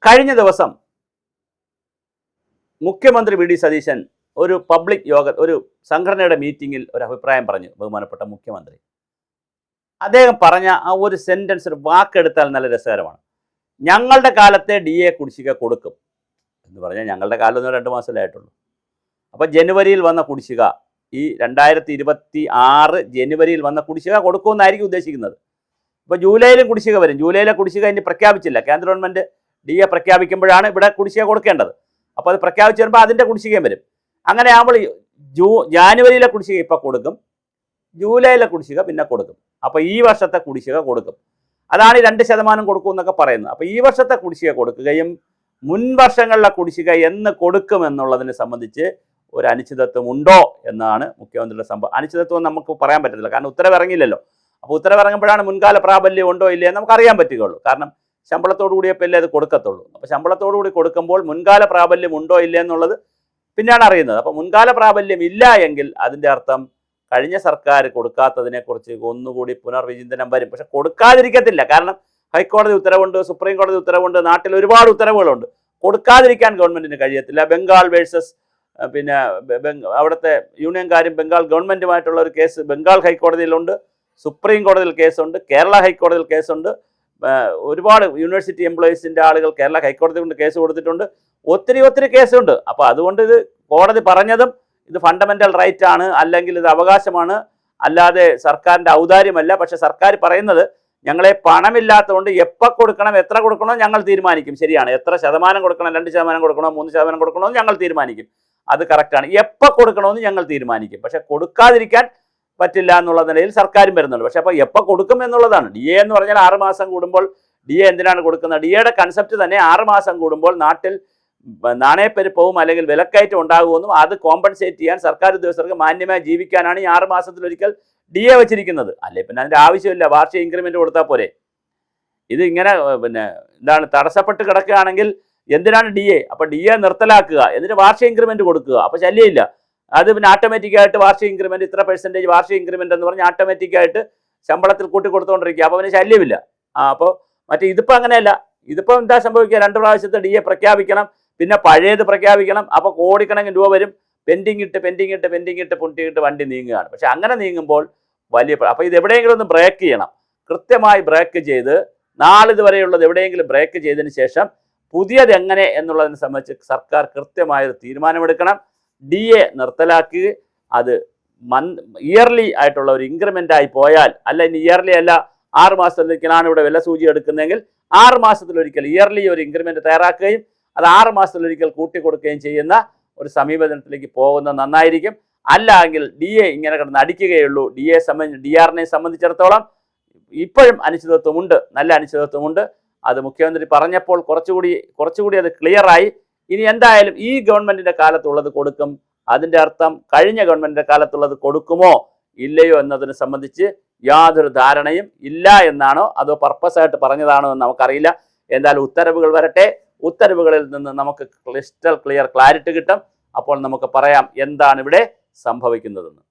കഴിഞ്ഞ ദിവസം മുഖ്യമന്ത്രി വി ഡി സതീശൻ ഒരു പബ്ലിക് ഒരു സംഘടനയുടെ മീറ്റിങ്ങിൽ ഒരു അഭിപ്രായം പറഞ്ഞു. ബഹുമാനപ്പെട്ട മുഖ്യമന്ത്രി അദ്ദേഹം പറഞ്ഞ ആ ഒരു സെന്റൻസ്, ഒരു വാക്കെടുത്താൽ നല്ല രസകരമാണ്. ഞങ്ങളുടെ കാലത്തെ DA കുടിശ്ശിക കൊടുക്കും എന്ന് പറഞ്ഞാൽ ഞങ്ങളുടെ കാലം 2 മാസമല്ലേ ആയിട്ടുള്ളൂ. അപ്പോൾ ജനുവരിയിൽ വന്ന കുടിശ്ശിക, ഈ 2026 ജനുവരിയിൽ വന്ന കുടിശ്ശിക കൊടുക്കുമെന്നായിരിക്കും ഉദ്ദേശിക്കുന്നത്. ഇപ്പോൾ ജൂലൈയിലും കുടിശ്ശിക വരും. ജൂലൈയിലെ കുടിശ്ശിക ഇനി പ്രഖ്യാപിച്ചില്ല. കേന്ദ്ര ഗവൺമെൻറ് DA പ്രഖ്യാപിക്കുമ്പോഴാണ് ഇവിടെ കുടിശ്ശിക കൊടുക്കേണ്ടത്. അപ്പോൾ അത് പ്രഖ്യാപിച്ച് വരുമ്പോൾ അതിൻ്റെ കുടിശ്ശികയും വരും. അങ്ങനെ ആകുമ്പോൾ ജാനുവരിയിലെ കുടിശ്ശിക ഇപ്പോൾ കൊടുക്കും, ജൂലൈയിലെ കുടിശ്ശിക പിന്നെ കൊടുക്കും. അപ്പോൾ ഈ വർഷത്തെ കുടിശ്ശിക കൊടുക്കും. അതാണ് ഈ 2% കൊടുക്കും എന്നൊക്കെ പറയുന്നത്. അപ്പോൾ ഈ വർഷത്തെ കുടിശ്ശിക കൊടുക്കുകയും മുൻ വർഷങ്ങളിലെ കുടിശ്ശിക എന്ന് കൊടുക്കുമെന്നുള്ളതിനെ സംബന്ധിച്ച് ഒരു അനിശ്ചിതത്വം ഉണ്ടോ എന്നാണ് മുഖ്യമന്ത്രിയുടെ സംഭവം. അനിശ്ചിതത്വം നമുക്ക് പറയാൻ പറ്റത്തില്ല, കാരണം ഉത്തരവ് ഇറങ്ങിയില്ലല്ലോ. അപ്പോൾ ഉത്തരവ് ഇറങ്ങുമ്പോഴാണ് മുൻകാല പ്രാബല്യം ഉണ്ടോ ഇല്ലേ നമുക്ക് അറിയാൻ പറ്റുകയുള്ളൂ. കാരണം ശമ്പളത്തോടു കൂടിയപ്പോഴല്ലേ അത് കൊടുക്കത്തുള്ളൂ. അപ്പോൾ ശമ്പളത്തോടു കൂടി കൊടുക്കുമ്പോൾ മുൻകാല പ്രാബല്യം ഉണ്ടോ ഇല്ലേ എന്നുള്ളത് പിന്നെയാണ് അറിയുന്നത്. അപ്പോൾ മുൻകാല പ്രാബല്യം ഇല്ല എങ്കിൽ അതിൻ്റെ അർത്ഥം കഴിഞ്ഞ സർക്കാർ കൊടുക്കാത്തതിനെക്കുറിച്ച് ഒന്നുകൂടി പുനർവിചിന്തനം വരും. പക്ഷെ കൊടുക്കാതിരിക്കത്തില്ല, കാരണം ഹൈക്കോടതി ഉത്തരവുണ്ട്, സുപ്രീം കോടതി ഉത്തരവുണ്ട്, നാട്ടിൽ ഒരുപാട് ഉത്തരവുകളുണ്ട്. കൊടുക്കാതിരിക്കാൻ ഗവൺമെൻറ്റിന് കഴിയത്തില്ല. ബംഗാൾ വേഴ്സസ് പിന്നെ അവിടുത്തെ യൂണിയൻകാരും ബംഗാൾ ഗവൺമെൻറ്റുമായിട്ടുള്ള ഒരു കേസ് ബംഗാൾ ഹൈക്കോടതിയിലുണ്ട്, സുപ്രീം കോടതിയിൽ കേസുണ്ട്, കേരള ഹൈക്കോടതിയിൽ കേസുണ്ട്. ഒരുപാട് യൂണിവേഴ്സിറ്റി എംപ്ലോയീസിൻ്റെ ആളുകൾ കേരള ഹൈക്കോടതി കൊണ്ട് കേസ് കൊടുത്തിട്ടുണ്ട്. ഒത്തിരി കേസുണ്ട്. അപ്പോൾ അതുകൊണ്ട് ഇത് കോടതി പറഞ്ഞതും ഇത് ഫണ്ടമെൻ്റൽ റൈറ്റ് ആണ്, അല്ലെങ്കിൽ ഇത് അവകാശമാണ്, അല്ലാതെ സർക്കാരിൻ്റെ ഔദാര്യമല്ല. പക്ഷെ സർക്കാർ പറയുന്നത് ഞങ്ങളെ പണമില്ലാത്തതുകൊണ്ട് എപ്പോൾ കൊടുക്കണം, എത്ര കൊടുക്കണോ ഞങ്ങൾ തീരുമാനിക്കും. ശരിയാണ്. എത്ര ശതമാനം കൊടുക്കണം, 2% കൊടുക്കണോ 3% കൊടുക്കണോ എന്ന് ഞങ്ങൾ തീരുമാനിക്കും. അത് കറക്റ്റാണ്. എപ്പോൾ കൊടുക്കണമെന്ന് ഞങ്ങൾ തീരുമാനിക്കും. പക്ഷെ കൊടുക്കാതിരിക്കാൻ പറ്റില്ല എന്നുള്ള നിലയിൽ സർക്കാരും വരുന്നുണ്ട്. പക്ഷെ അപ്പോൾ എപ്പോൾ കൊടുക്കും എന്നുള്ളതാണ്. DA എന്ന് പറഞ്ഞാൽ 6 മാസം കൂടുമ്പോൾ. DA എന്തിനാണ് കൊടുക്കുന്നത്? DAയുടെ കൺസെപ്റ്റ് തന്നെ 6 മാസം കൂടുമ്പോൾ നാട്ടിൽ നാണയപ്പെരുപ്പവും അല്ലെങ്കിൽ വിലക്കയറ്റം ഉണ്ടാകുമെന്നും അത് കോമ്പൻസേറ്റ് ചെയ്യാൻ സർക്കാർ ഉദ്യോഗസ്ഥർക്ക് മാന്യമായി ജീവിക്കാനാണ് ഈ 6 മാസത്തിലൊരിക്കൽ DA വെച്ചിരിക്കുന്നത്. അല്ലേ പിന്നെ അതിൻ്റെ ആവശ്യമില്ല. വാർഷിക ഇൻക്രിമെൻറ്റ് കൊടുത്താൽ പോരെ. ഇത് ഇങ്ങനെ എന്താണ് തടസ്സപ്പെട്ട് കിടക്കുകയാണെങ്കിൽ എന്തിനാണ് DA? അപ്പോൾ DA നിർത്തലാക്കുക, എന്നിട്ട് വാർഷിക ഇൻക്രിമെൻറ്റ് കൊടുക്കുക. അപ്പോൾ ശല്യമില്ല. അത് പിന്നെ ഓട്ടോമാറ്റിക്കായിട്ട് വാർഷിക ഇൻക്രിമെൻറ്റ് ഇത്ര % വാർഷിക ഇൻക്രിമെൻറ്റ് എന്ന് പറഞ്ഞാൽ ഓട്ടോമാറ്റിക്കായിട്ട് ശമ്പളത്തിൽ കൂട്ടി കൊടുത്തുകൊണ്ടിരിക്കുക. അപ്പോൾ അവന് ശല്യമില്ല. അപ്പോൾ ഇതിപ്പോൾ അങ്ങനെയല്ല. ഇതിപ്പോൾ എന്താ സംഭവിക്കുക? 2 പ്രാവശ്യത്തെ DA പ്രഖ്യാപിക്കണം, പിന്നെ പഴയത് പ്രഖ്യാപിക്കണം. അപ്പോൾ കോടിക്കണക്കിന് രൂപ വരും. പെൻഡിങ് ഇട്ട് വണ്ടി നീങ്ങുകയാണ്. പക്ഷെ അങ്ങനെ നീങ്ങുമ്പോൾ അപ്പോൾ ഇത് എവിടെയെങ്കിലും ഒന്ന് ബ്രേക്ക് ചെയ്യണം. കൃത്യമായി ബ്രേക്ക് ചെയ്ത് നാളിതുവരെയുള്ളത് എവിടെയെങ്കിലും ബ്രേക്ക് ചെയ്തതിന് ശേഷം പുതിയത് എങ്ങനെ എന്നുള്ളതിനെ സംബന്ധിച്ച് സർക്കാർ കൃത്യമായൊരു തീരുമാനമെടുക്കണം. DA നിർത്തലാക്കി അത് ഇയർലി ആയിട്ടുള്ള ഒരു ഇൻക്രിമെൻ്റായി പോയാൽ, അല്ല ഇനി ഇയർലി അല്ല 6 മാസത്തിലൊരിക്കലാണ് ഇവിടെ വില സൂചി എടുക്കുന്നതെങ്കിൽ 6 മാസത്തിലൊരിക്കൽ ഇയർലി ഒരു ഇൻക്രിമെൻറ്റ് തയ്യാറാക്കുകയും അത് 6 മാസത്തിലൊരിക്കൽ കൂട്ടിക്കൊടുക്കുകയും ചെയ്യുന്ന ഒരു സമീപനത്തിലേക്ക് പോകുന്നത് നന്നായിരിക്കും. അല്ല എങ്കിൽ DA ഇങ്ങനെ കിടന്ന് അടിക്കുകയുള്ളൂ. DRനെ സംബന്ധിച്ചിടത്തോളം ഇപ്പോഴും അനിശ്ചിതത്വമുണ്ട്, നല്ല അനിശ്ചിതത്വമുണ്ട്. അത് മുഖ്യമന്ത്രി പറഞ്ഞപ്പോൾ കുറച്ചുകൂടി അത് ക്ലിയറായി. ഇനി എന്തായാലും ഈ ഗവൺമെൻറ്റിൻ്റെ കാലത്തുള്ളത് കൊടുക്കും. അതിൻ്റെ അർത്ഥം കഴിഞ്ഞ ഗവൺമെൻറ്റിൻ്റെ കാലത്തുള്ളത് കൊടുക്കുമോ ഇല്ലയോ എന്നതിനെ സംബന്ധിച്ച് യാതൊരു ധാരണയും ഇല്ല എന്നാണോ അതോ പർപ്പസായിട്ട് പറഞ്ഞതാണോ എന്ന് നമുക്കറിയില്ല. എന്തായാലും ഉത്തരവുകൾ വരട്ടെ. ഉത്തരവുകളിൽ നിന്ന് നമുക്ക് ക്ലിയർ ക്ലാരിറ്റി കിട്ടും. അപ്പോൾ നമുക്ക് പറയാം എന്താണ് ഇവിടെ സംഭവിക്കുന്നതെന്ന്.